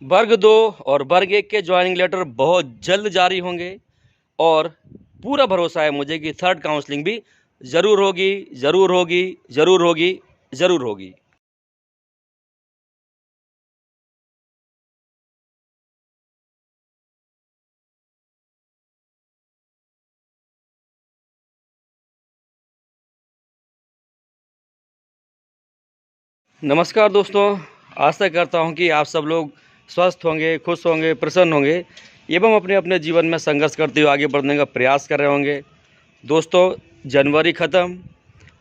वर्ग 2 और वर्ग 1 के ज्वाइनिंग लेटर बहुत जल्द जारी होंगे और पूरा भरोसा है मुझे कि थर्ड काउंसलिंग भी ज़रूर होगी, ज़रूर होगी, ज़रूर होगी, ज़रूर होगी। नमस्कार दोस्तों, आशा करता हूं कि आप सब लोग स्वस्थ होंगे, खुश होंगे, प्रसन्न होंगे एवं अपने अपने जीवन में संघर्ष करते हुए आगे बढ़ने का प्रयास कर रहे होंगे। दोस्तों, जनवरी ख़त्म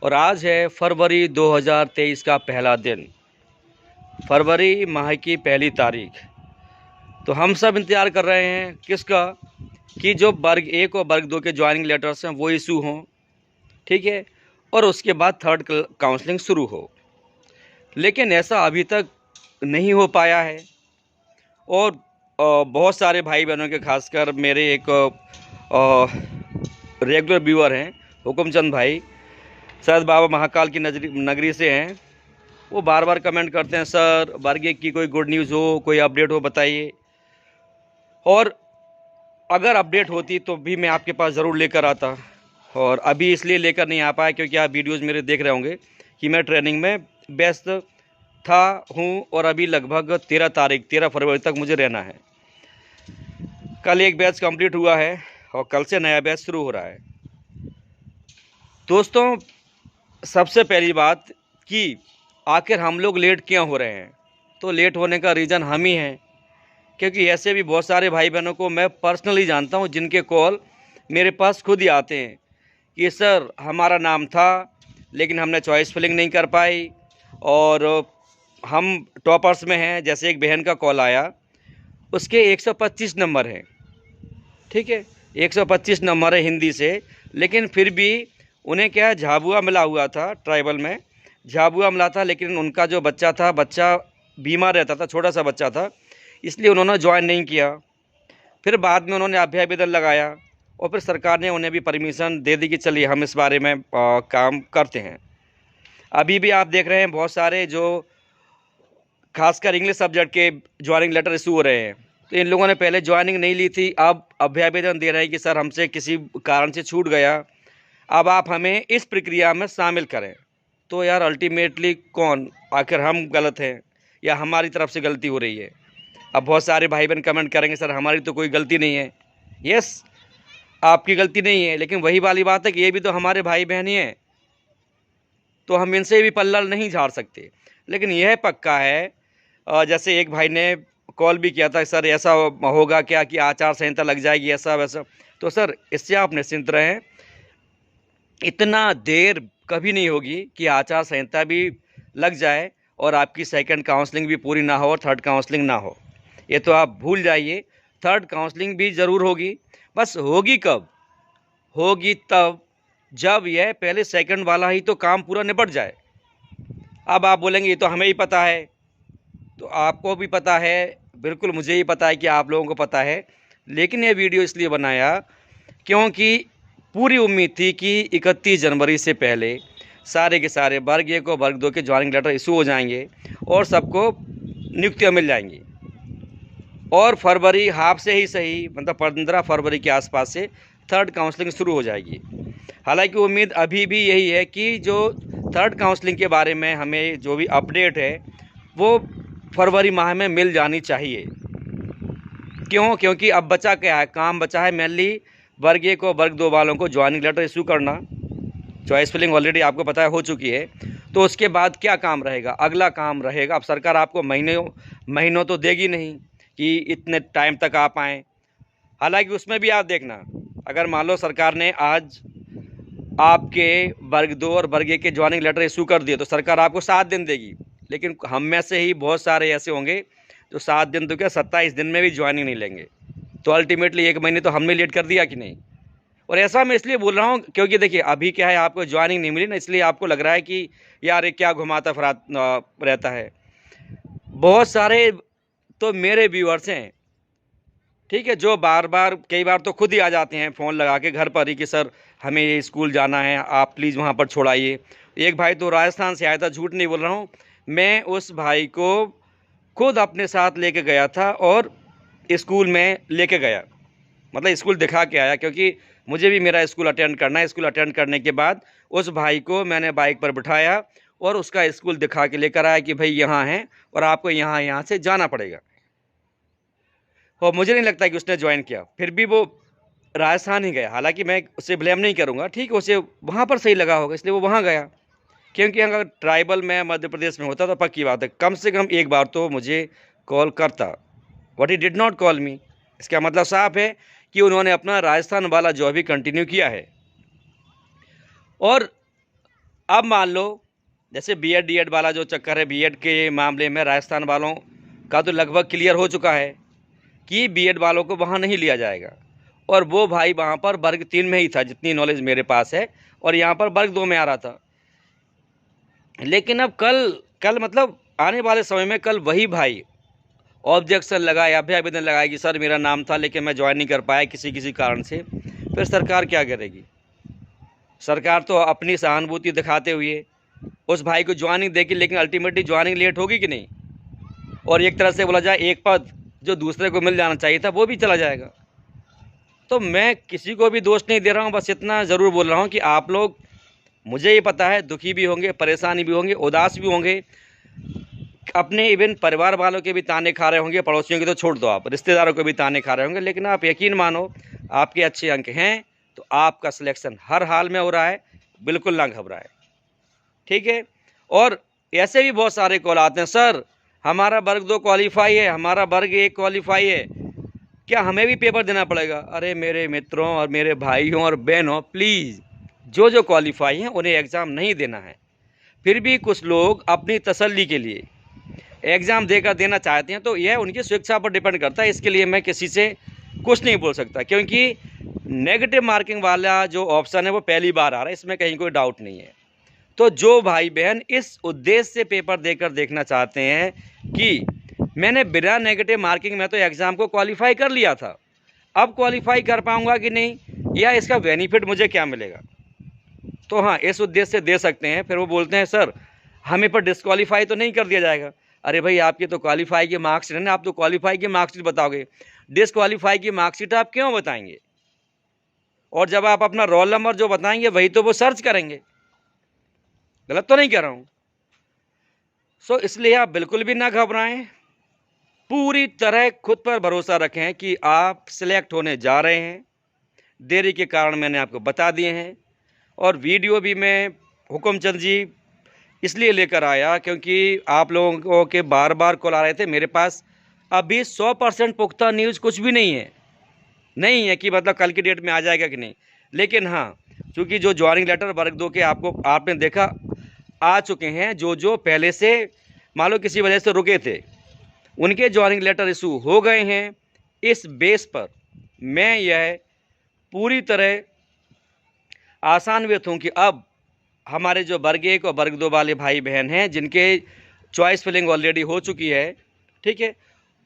और आज है फरवरी 2023 का पहला दिन, फरवरी माह की पहली तारीख। तो हम सब इंतज़ार कर रहे हैं किसका, कि जो वर्ग 1 और वर्ग 2 के ज्वाइनिंग लेटर्स हैं वो इशू हों, ठीक है, और उसके बाद थर्ड काउंसलिंग शुरू हो। लेकिन ऐसा अभी तक नहीं हो पाया है और बहुत सारे भाई बहनों के, खासकर मेरे एक रेगुलर व्यूअर हैं हुकुमचंद भाई, शायद बाबा महाकाल की नगरी से हैं। वो बार बार कमेंट करते हैं, सर वर्ग 1 की कोई गुड न्यूज़ हो, कोई अपडेट हो बताइए। और अगर अपडेट होती तो भी मैं आपके पास ज़रूर लेकर आता, और अभी इसलिए लेकर नहीं आ पाया क्योंकि आप वीडियोस मेरे देख रहे होंगे कि मैं ट्रेनिंग में व्यस्त था हूँ और अभी लगभग 13 फरवरी तक मुझे रहना है। कल एक बैच कंप्लीट हुआ है और कल से नया बैच शुरू हो रहा है। दोस्तों, सबसे पहली बात कि आखिर हम लोग लेट क्यों हो रहे हैं, तो लेट होने का रीज़न हम ही हैं, क्योंकि ऐसे भी बहुत सारे भाई बहनों को मैं पर्सनली जानता हूं जिनके कॉल मेरे पास खुद ही आते हैं कि सर हमारा नाम था लेकिन हमने चॉइस फिलिंग नहीं कर पाई और हम टॉपर्स में हैं। जैसे एक बहन का कॉल आया, उसके 125 नंबर हैं, ठीक है, 125 नंबर है हिंदी से, लेकिन फिर भी उन्हें क्या झाबुआ मिला हुआ था, ट्राइबल में झाबुआ मिला था, लेकिन उनका जो बच्चा था, बच्चा बीमार रहता था, छोटा सा बच्चा था, इसलिए उन्होंने ज्वाइन नहीं किया। फिर बाद में उन्होंने अभ्यावेदन लगाया और फिर सरकार ने उन्हें भी परमिशन दे दी कि चलिए हम इस बारे में काम करते हैं। अभी भी आप देख रहे हैं बहुत सारे जो खासकर इंग्लिश सब्जेक्ट के ज्वाइनिंग लेटर इशू हो रहे हैं, तो इन लोगों ने पहले ज्वाइनिंग नहीं ली थी, अब अभ्यावेदन दे रहे हैं कि सर हमसे किसी कारण से छूट गया, अब आप हमें इस प्रक्रिया में शामिल करें। तो यार अल्टीमेटली कौन, आखिर हम गलत हैं या हमारी तरफ से गलती हो रही है? अब बहुत सारे भाई बहन कमेंट करेंगे सर हमारी तो कोई गलती नहीं है। यस, आपकी गलती नहीं है, लेकिन वही वाली बात है कि ये भी तो हमारे भाई बहन ही हैं, तो हम इनसे भी पल्ला नहीं झाड़ सकते। लेकिन यह पक्का है, जैसे एक भाई ने कॉल भी किया था, सर ऐसा होगा क्या कि आचार संहिता लग जाएगी ऐसा वैसा, तो सर इससे आप निश्चिंत रहें, इतना देर कभी नहीं होगी कि आचार संहिता भी लग जाए और आपकी सेकंड काउंसलिंग भी पूरी ना हो और थर्ड काउंसलिंग ना हो। ये तो आप भूल जाइए, थर्ड काउंसलिंग भी ज़रूर होगी। बस होगी कब? होगी तब जब यह पहले सेकंड वाला ही तो काम पूरा निपट जाए। अब आप बोलेंगे ये तो हमें ही पता है, तो आपको भी पता है, बिल्कुल मुझे ही पता है कि आप लोगों को पता है, लेकिन ये वीडियो इसलिए बनाया क्योंकि पूरी उम्मीद थी कि 31 जनवरी से पहले सारे के सारे वर्ग 1 और वर्ग 2 के ज्वाइनिंग लेटर इशू हो जाएंगे और सबको नियुक्तियाँ मिल जाएंगी और फरवरी हाफ से ही सही, मतलब 15 फरवरी के आसपास से थर्ड काउंसलिंग शुरू हो जाएगी। हालांकि उम्मीद अभी भी यही है कि जो थर्ड काउंसलिंग के बारे में हमें जो भी अपडेट है वो फरवरी माह में मिल जानी चाहिए। क्यों? क्योंकि अब बचा क्या है, काम बचा है मेनली वर्ग 1 और वर्ग 2 वालों को ज्वाइनिंग लेटर इशू करना। चॉइस फिलिंग ऑलरेडी आपको पता है हो चुकी है, तो उसके बाद क्या काम रहेगा? अगला काम रहेगा, अब सरकार आपको महीनों तो देगी नहीं कि इतने टाइम तक आप आएँ। हालांकि उसमें भी आप देखना, अगर मान लो सरकार ने आज आपके वर्ग 2 और वर्ग 1 के ज्वाइनिंग लेटर इशू कर दिए तो सरकार आपको 7 दिन देगी, लेकिन हम में से ही बहुत सारे ऐसे होंगे जो 7 दिन तो क्या 27 दिन में भी ज्वाइनिंग नहीं लेंगे। तो अल्टीमेटली 1 महीने तो हमने लेट कर दिया कि नहीं। और ऐसा मैं इसलिए बोल रहा हूँ क्योंकि देखिए अभी क्या है, आपको ज्वाइनिंग नहीं मिली ना, इसलिए आपको लग रहा है कि यार ये क्या घुमाता फिरा रहता है। बहुत सारे तो मेरे व्यूअर्स हैं, ठीक है, जो बार बार कई बार तो खुद ही आ जाते हैं फ़ोन लगा के घर पर ही कि सर हमें ये स्कूल जाना है, आप प्लीज़ वहाँ पर छोड़ाइए। एक भाई तो राजस्थान से आया था, झूठ नहीं बोल रहा हूँ, मैं उस भाई को खुद अपने साथ लेके गया था और स्कूल में लेके गया, मतलब स्कूल दिखा के आया, क्योंकि मुझे भी मेरा स्कूल अटेंड करना है। स्कूल अटेंड करने के बाद उस भाई को मैंने बाइक पर बिठाया और उसका स्कूल दिखा के लेकर आया कि भाई यहाँ है और आपको यहाँ से जाना पड़ेगा। और मुझे नहीं लगता कि उसने ज्वाइन किया, फिर भी वो राजस्थान ही गया। हालांकि मैं उसे ब्लेम नहीं करूँगा, ठीक है, उसे वहाँ पर सही लगा होगा इसलिए वो वहाँ गया। क्योंकि अगर ट्राइबल में मध्य प्रदेश में होता तो पक्की बात है कम से कम एक बार तो मुझे कॉल करता। But he did not call मी। इसका मतलब साफ है कि उन्होंने अपना राजस्थान वाला जॉब ही कंटिन्यू किया है। और अब मान लो जैसे बीएड डीएड वाला जो चक्कर है, बीएड के मामले में राजस्थान वालों का तो लगभग क्लियर हो चुका है कि बीएड वालों को वहाँ नहीं लिया जाएगा। और वो भाई वहाँ पर वर्ग 3 में ही था जितनी नॉलेज मेरे पास है, और यहाँ पर वर्ग 2 में आ रहा था। लेकिन अब कल मतलब आने वाले समय में कल वही भाई ऑब्जेक्शन लगाया, अभ्यावेदन लगाया कि सर मेरा नाम था लेकिन मैं ज्वाइन नहीं कर पाया किसी कारण से, फिर सरकार क्या करेगी? सरकार तो अपनी सहानुभूति दिखाते हुए उस भाई को ज्वाइनिंग देगी, लेकिन अल्टीमेटली ज्वाइनिंग लेट होगी कि नहीं? और एक तरह से बोला जाए एक पद जो दूसरे को मिल जाना चाहिए था वो भी चला जाएगा। तो मैं किसी को भी दोष नहीं दे रहा हूँ, बस इतना ज़रूर बोल रहा हूँ कि आप लोग, मुझे ये पता है, दुखी भी होंगे, परेशानी भी होंगे, उदास भी होंगे, अपने इवन परिवार वालों के भी ताने खा रहे होंगे, पड़ोसियों के तो छोड़ दो, आप रिश्तेदारों को भी ताने खा रहे होंगे। लेकिन आप यकीन मानो आपके अच्छे अंक हैं तो आपका सिलेक्शन हर हाल में हो रहा है, बिल्कुल ना घबराए, ठीक है। और ऐसे भी बहुत सारे कॉल आते हैं, सर हमारा वर्ग 2 क्वालिफाई है, हमारा वर्ग 1 क्वालिफाई है, क्या हमें भी पेपर देना पड़ेगा? अरे मेरे मित्रों और मेरे भाइयों और बहनों, प्लीज़ जो क्वालिफाई हैं उन्हें एग्ज़ाम नहीं देना है। फिर भी कुछ लोग अपनी तसल्ली के लिए एग्ज़ाम देना चाहते हैं, तो यह उनकी स्वेच्छा पर डिपेंड करता है। इसके लिए मैं किसी से कुछ नहीं बोल सकता, क्योंकि नेगेटिव मार्किंग वाला जो ऑप्शन है वो पहली बार आ रहा है, इसमें कहीं कोई डाउट नहीं है। तो जो भाई बहन इस उद्देश्य से पेपर देकर देखना चाहते हैं कि मैंने बिना नेगेटिव मार्किंग में तो एग्ज़ाम को क्वालिफाई कर लिया था, अब क्वालिफाई कर पाऊँगा कि नहीं, या इसका बेनिफिट मुझे क्या मिलेगा, तो हाँ इस उद्देश्य से दे सकते हैं। फिर वो बोलते हैं सर हमें पर डिस्क्वालीफाई तो नहीं कर दिया जाएगा। अरे भाई आपकी तो क्वालिफाई की मार्कशीट है ना, आप तो क्वालिफाई की मार्कशीट बताओगे, डिस्क्वालीफाई की मार्कशीट आप क्यों बताएंगे? और जब आप अपना रोल नंबर जो बताएंगे वही तो वो सर्च करेंगे। गलत तो नहीं कह रहा हूँ। सो इसलिए आप बिल्कुल भी ना घबराएं, पूरी तरह खुद पर भरोसा रखें कि आप सिलेक्ट होने जा रहे हैं। देरी के कारण मैंने आपको बता दिए हैं, और वीडियो भी मैं हुकुमचंद जी इसलिए लेकर आया क्योंकि आप लोगों के बार बार कॉल आ रहे थे। मेरे पास अभी 100% पुख्ता न्यूज़ कुछ भी नहीं है कि मतलब कल की डेट में आ जाएगा कि नहीं। लेकिन हाँ, चूँकि जो ज्वाइनिंग लेटर वर्ग 2 के आपने देखा आ चुके हैं, जो पहले से मान लो किसी वजह से रुके थे उनके ज्वाइनिंग लेटर इशू हो गए हैं। इस बेस पर मैं यह पूरी तरह आशान्वित हूँ कि अब हमारे जो वर्ग 1 और वर्ग 2 वाले भाई बहन हैं जिनके चॉइस फिलिंग ऑलरेडी हो चुकी है, ठीक है,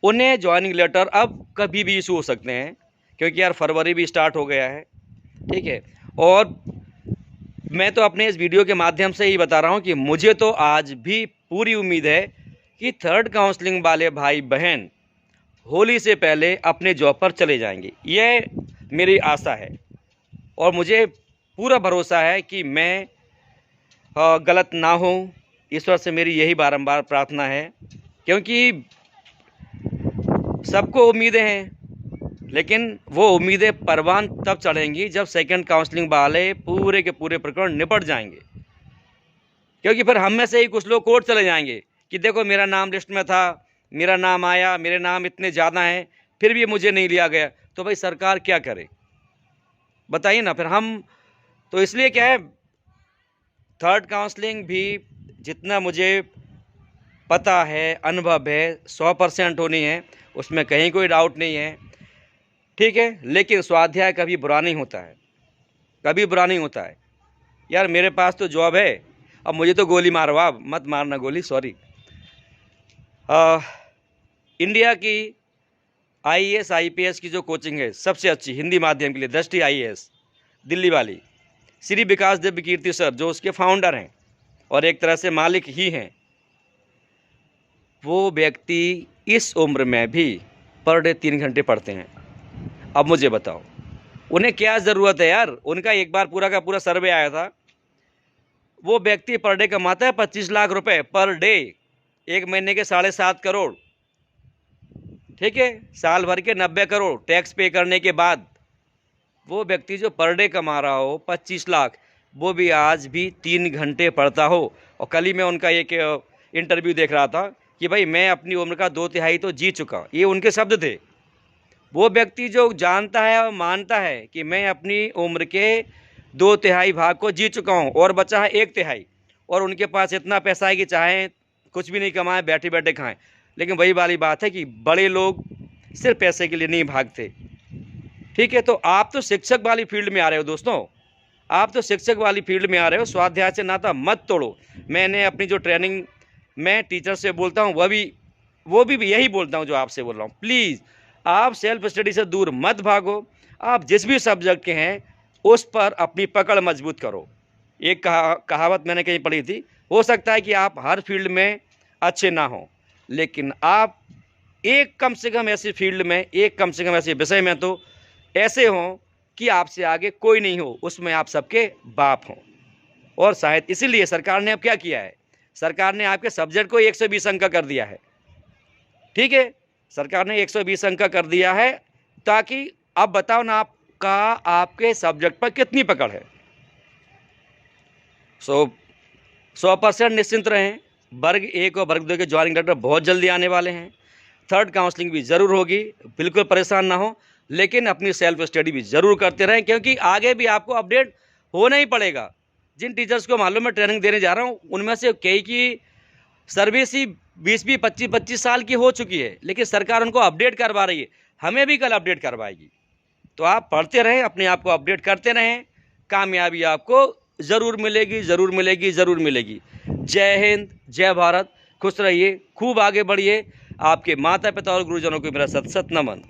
उन्हें ज्वाइनिंग लेटर अब कभी भी इशू हो सकते हैं, क्योंकि यार फरवरी भी स्टार्ट हो गया है, ठीक है। और मैं तो अपने इस वीडियो के माध्यम से ही बता रहा हूँ कि मुझे तो आज भी पूरी उम्मीद है कि थर्ड काउंसलिंग वाले भाई बहन होली से पहले अपने जॉब पर चले जाएंगे, यह मेरी आशा है। और मुझे पूरा भरोसा है कि मैं गलत ना हो। ईश्वर से मेरी यही बारंबार प्रार्थना है, क्योंकि सबको उम्मीदें हैं, लेकिन वो उम्मीदें परवान तब चढ़ेंगी जब सेकंड काउंसलिंग वाले पूरे के पूरे प्रकरण निपट जाएंगे। क्योंकि फिर हम में से ही कुछ लोग कोर्ट चले जाएंगे कि देखो मेरा नाम लिस्ट में था, मेरा नाम आया, मेरे नाम इतने ज़्यादा हैं, फिर भी मुझे नहीं लिया गया। तो भाई सरकार क्या करे बताइए ना। फिर हम तो इसलिए क्या है, थर्ड काउंसलिंग भी जितना मुझे पता है, अनुभव है, 100% होनी है, उसमें कहीं कोई डाउट नहीं है, ठीक है। लेकिन स्वाध्याय कभी बुरा नहीं होता है, कभी बुरा नहीं होता है। यार मेरे पास तो जॉब है, अब मुझे तो गोली मारवा, मत मारना गोली, सॉरी। इंडिया की IAS IPS की जो कोचिंग है सबसे अच्छी हिंदी माध्यम के लिए, दृष्टि IAS दिल्ली वाली, श्री विकास दिव्य कीर्ति सर जो उसके फाउंडर हैं और एक तरह से मालिक ही हैं, वो व्यक्ति इस उम्र में भी पर डे 3 घंटे पढ़ते हैं। अब मुझे बताओ उन्हें क्या ज़रूरत है यार। उनका एक बार पूरा का पूरा सर्वे आया था, वो व्यक्ति पर डे कमाता है 25 लाख रुपए पर डे, एक महीने के 7.5 करोड़, ठीक है, साल भर के 90 करोड़ टैक्स पे करने के बाद। वो व्यक्ति जो पर डे कमा रहा हो 25 लाख, वो भी आज भी 3 घंटे पढ़ता हो। और कल ही मैं उनका एक इंटरव्यू देख रहा था कि भाई मैं अपनी उम्र का 2/3 तो जी चुका, ये उनके शब्द थे। वो व्यक्ति जो जानता है और मानता है कि मैं अपनी उम्र के 2/3 भाग को जी चुका हूँ और बचा है 1/3, और उनके पास इतना पैसा है कि चाहे कुछ भी नहीं कमाएं, बैठे बैठे खाएं। लेकिन वही वाली बात है कि बड़े लोग सिर्फ पैसे के लिए नहीं भागते, ठीक है। तो आप तो शिक्षक वाली फील्ड में आ रहे हो दोस्तों, आप तो शिक्षक वाली फील्ड में आ रहे हो, स्वाध्याय से नाता मत तोड़ो। मैंने अपनी जो ट्रेनिंग मैं टीचर से बोलता हूँ वो भी यही बोलता हूँ जो आपसे बोल रहा हूँ। प्लीज़ आप सेल्फ स्टडी से दूर मत भागो, आप जिस भी सब्जेक्ट के हैं उस पर अपनी पकड़ मजबूत करो। एक कहावत मैंने कहीं पढ़ी थी, हो सकता है कि आप हर फील्ड में अच्छे ना हों, लेकिन आप एक कम से कम ऐसी फील्ड में, एक कम से कम ऐसे विषय में तो ऐसे हों कि आपसे आगे कोई नहीं हो, उसमें आप सबके बाप हों। और शायद इसीलिए सरकार ने अब क्या किया है, सरकार ने आपके सब्जेक्ट को 120 अंक का कर दिया है, ठीक है, सरकार ने 120 अंक का कर दिया है, ताकि अब बताओ ना आपका आपके सब्जेक्ट पर कितनी पकड़ है। 100% निश्चिंत रहें। वर्ग 1 और वर्ग 2 के ज्वाइनिंग लेटर बहुत जल्दी आने वाले हैं। 3rd काउंसलिंग भी ज़रूर होगी, बिल्कुल परेशान ना हो, लेकिन अपनी सेल्फ स्टडी भी ज़रूर करते रहें, क्योंकि आगे भी आपको अपडेट होना ही पड़ेगा। जिन टीचर्स को मालूम मैं ट्रेनिंग देने जा रहा हूँ, उनमें से कई की सर्विस ही 20-20, 25-25 साल की हो चुकी है, लेकिन सरकार उनको अपडेट करवा रही है, हमें भी कल अपडेट करवाएगी। तो आप पढ़ते रहें, अपने आप को अपडेट करते रहें, कामयाबी आपको ज़रूर मिलेगी, ज़रूर मिलेगी, ज़रूर मिलेगी। जय हिंद, जय भारत, खुश रहिए, खूब आगे बढ़िए। आपके माता पिता और गुरुजनों को मेरा सत सत नमन।